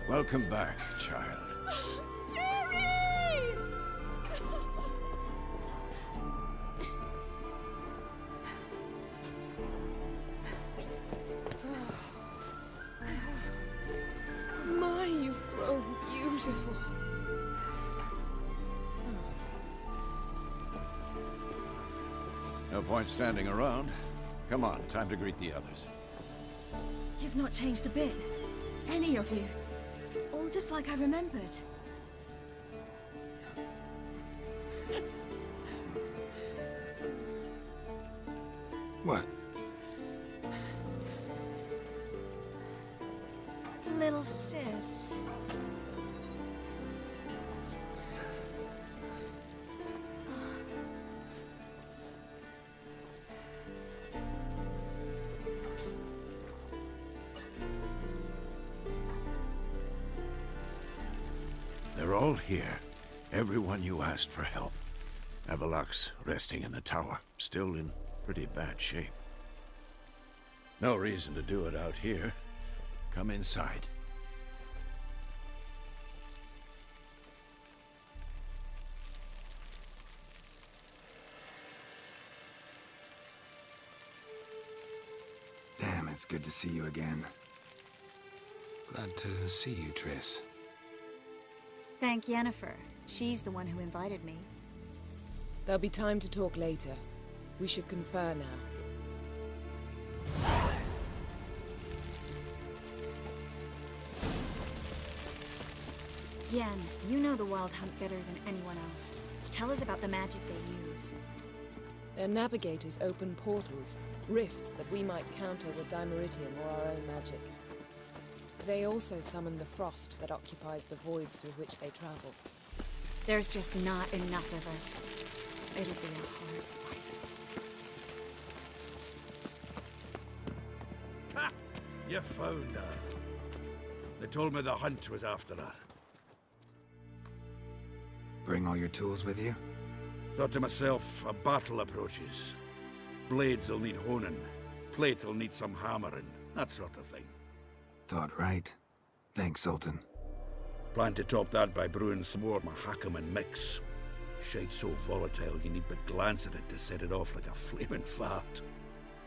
Welcome back, child. Siri! My, you've grown beautiful. No point standing around. Come on, time to greet the others. You've not changed a bit. Any of you. All just like I remembered. What? Little sis. They're all here. Everyone you asked for help. Avalok's resting in the tower, still in pretty bad shape. No reason to do it out here. Come inside. Damn, it's good to see you again. Glad to see you, Triss. Thank Yennefer. She's the one who invited me. There'll be time to talk later. We should confer now. Yen, you know the Wild Hunt better than anyone else. Tell us about the magic they use. Their navigators open portals, rifts that we might counter with Dimeritium or our own magic. They also summon the frost that occupies the voids through which they travel. There's just not enough of us. It'll be a hard fight. Ha! You found her. They told me the hunt was after her. Bring all your tools with you? Thought to myself, a battle approaches. Blades will need honing. Plate will need some hammering. That sort of thing. Thought right. Thanks, Sultan. Plan to top that by brewing some more Mahakaman mix. Shite so volatile you need but glance at it to set it off like a flaming fart.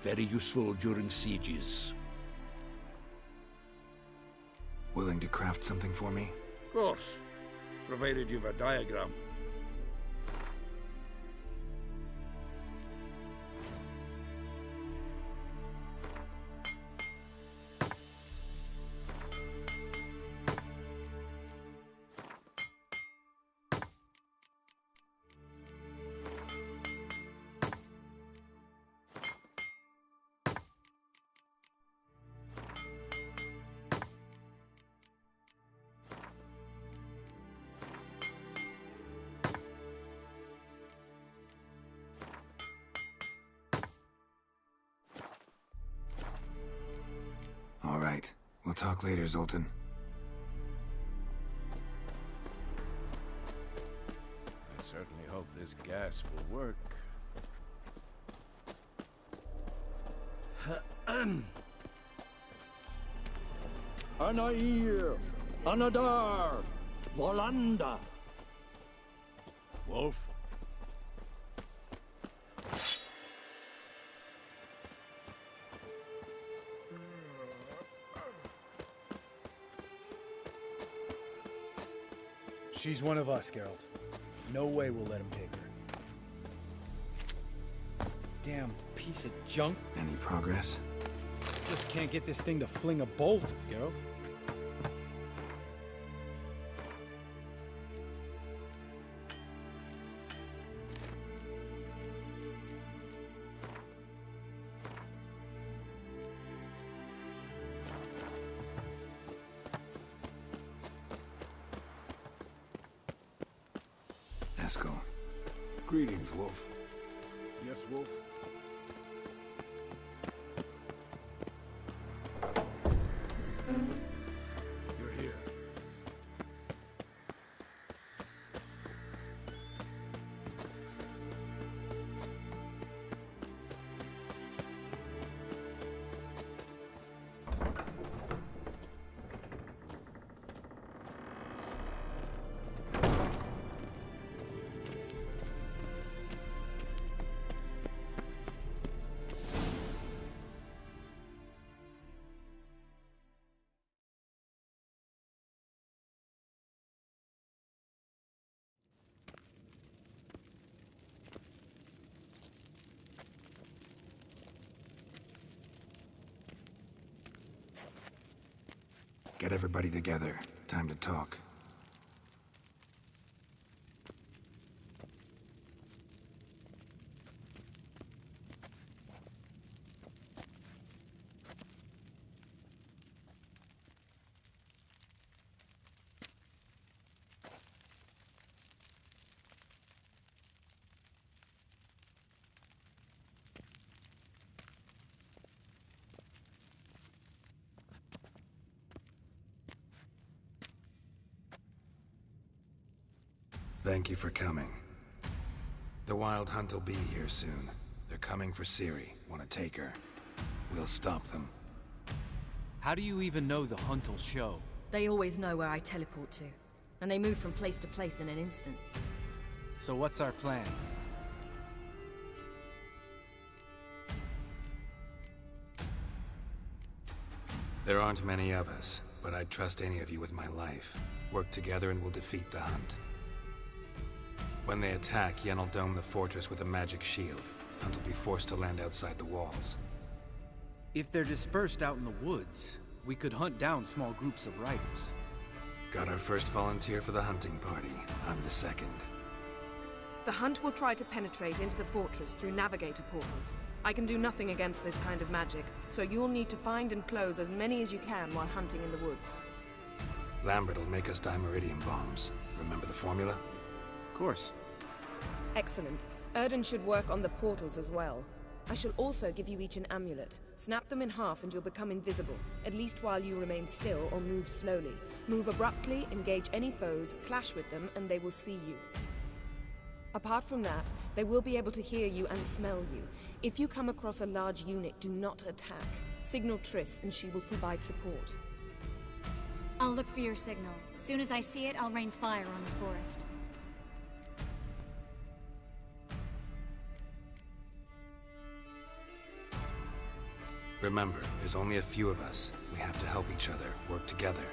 Very useful during sieges. Willing to craft something for me? Of course. Provided you've a diagram. All right. We'll talk later, Zoltan. I certainly hope this gas will work. Anair, Anadar, Volanda. Wolf? She's one of us, Geralt. No way we'll let him take her. Damn piece of junk. Any progress? Just can't get this thing to fling a bolt, Geralt. Eskel. Greetings, Wolf. Yes, Wolf? You're here. Get everybody together. Time to talk. Thank you for coming. The Wild Hunt will be here soon. They're coming for Ciri. Want to take her? We'll stop them. How do you even know the Hunt will show? They always know where I teleport to. And they move from place to place in an instant. So what's our plan? There aren't many of us, but I'd trust any of you with my life. Work together and we'll defeat the Hunt. When they attack, Yen will dome the fortress with a magic shield. Hunt will be forced to land outside the walls. If they're dispersed out in the woods, we could hunt down small groups of riders. Got our first volunteer for the hunting party. I'm the second. The Hunt will try to penetrate into the fortress through navigator portals. I can do nothing against this kind of magic, so you'll need to find and close as many as you can while hunting in the woods. Lambert will make us dimeridium bombs. Remember the formula? Of course. Excellent. Erden should work on the portals as well. I shall also give you each an amulet. Snap them in half and you'll become invisible, at least while you remain still or move slowly. Move abruptly, engage any foes, clash with them, and they will see you. Apart from that, they will be able to hear you and smell you. If you come across a large unit, do not attack. Signal Triss and she will provide support. I'll look for your signal. As soon as I see it, I'll rain fire on the forest. Remember, there's only a few of us. We have to help each other, work together.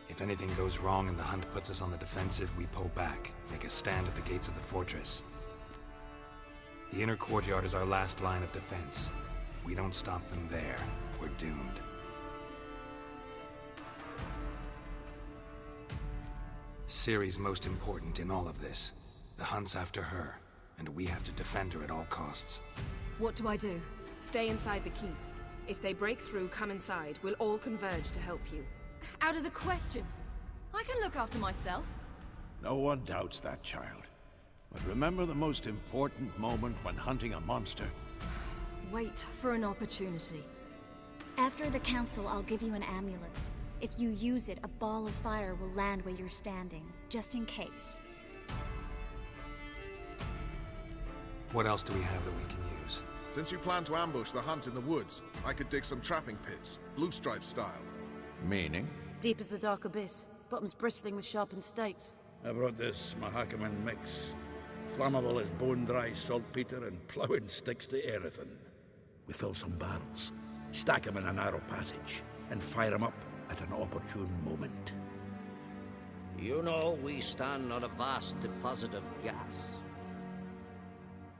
If anything goes wrong and the Hunt puts us on the defensive, we pull back, make a stand at the gates of the fortress. The inner courtyard is our last line of defense. If we don't stop them there, we're doomed. Ciri's most important in all of this. The Hunt's after her, and we have to defend her at all costs. What do I do? Stay inside the keep. If they break through, come inside. We'll all converge to help you. Out of the question. I can look after myself. No one doubts that, child. But remember the most important moment when hunting a monster. Wait for an opportunity. After the council, I'll give you an amulet. If you use it, a ball of fire will land where you're standing, just in case. What else do we have that we can use? Since you plan to ambush the Hunt in the woods, I could dig some trapping pits, blue stripe style. Meaning? Deep as the dark abyss, bottoms bristling with sharpened stakes. I brought this Mahakaman mix. Flammable as bone-dry saltpeter and ploughing sticks to everything. We fill some barrels, stack them in a narrow passage, and fire them up at an opportune moment. You know, we stand on a vast deposit of gas.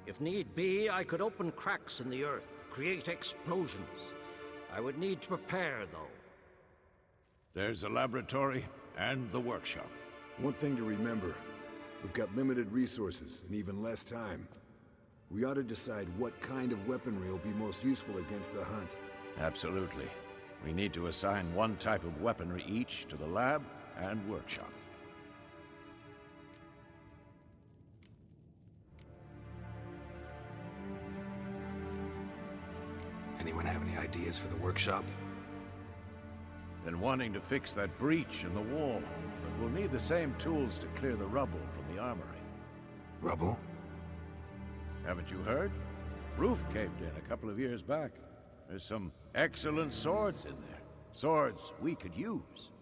If need be, I could open cracks in the earth, create explosions. I would need to prepare, though. There's a laboratory and the workshop. One thing to remember, we've got limited resources and even less time. We ought to decide what kind of weaponry will be most useful against the Hunt. Absolutely. We need to assign one type of weaponry each to the lab and workshop. Anyone have any ideas for the workshop? Been wanting to fix that breach in the wall, but we'll need the same tools to clear the rubble from the armory. Rubble? Haven't you heard? Roof caved in a couple of years back. There's some excellent swords in there. Swords we could use.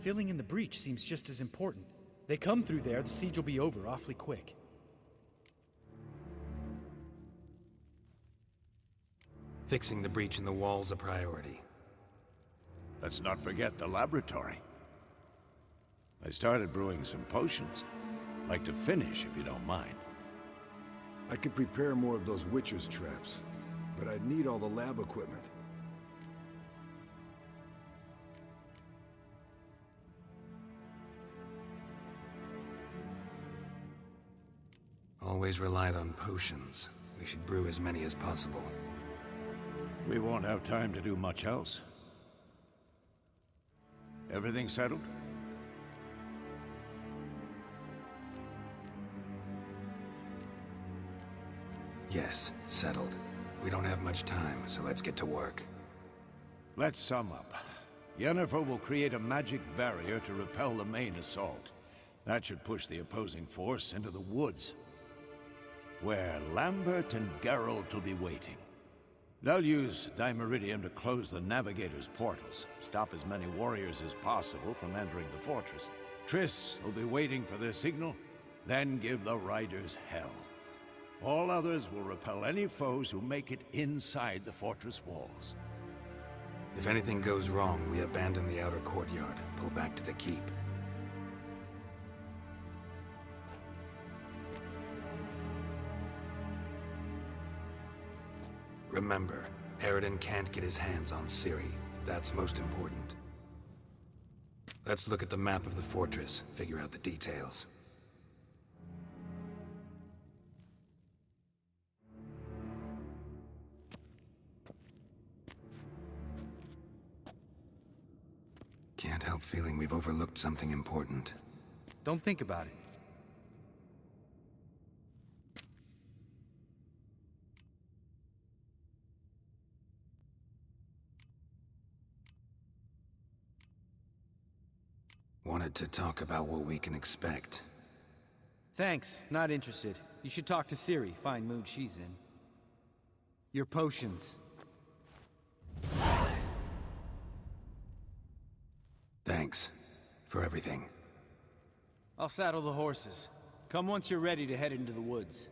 Filling in the breach seems just as important. They come through there, the siege will be over awfully quick. Fixing the breach in the wall's a priority. Let's not forget the laboratory. I started brewing some potions. Like to finish, if you don't mind. I could prepare more of those Witcher's traps, but I'd need all the lab equipment. always relied on potions. We should brew as many as possible. We won't have time to do much else. Everything settled? Yes, settled. We don't have much time, so let's get to work. Let's sum up. Yennefer will create a magic barrier to repel the main assault. That should push the opposing force into the woods, where Lambert and Geralt will be waiting. They'll use Dimeridium to close the Navigator's portals, stop as many warriors as possible from entering the fortress. Triss will be waiting for their signal, then give the riders hell. All others will repel any foes who make it inside the fortress walls. If anything goes wrong, we abandon the outer courtyard, pull back to the keep. Remember, Aridin can't get his hands on Ciri. That's most important. Let's look at the map of the fortress, figure out the details. Can't help feeling we've overlooked something important. Don't think about it. Wanted to talk about what we can expect. Thanks, not interested. You should talk to Ciri, fine mood she's in. Your potions. Thanks for everything. I'll saddle the horses. Come once you're ready to head into the woods.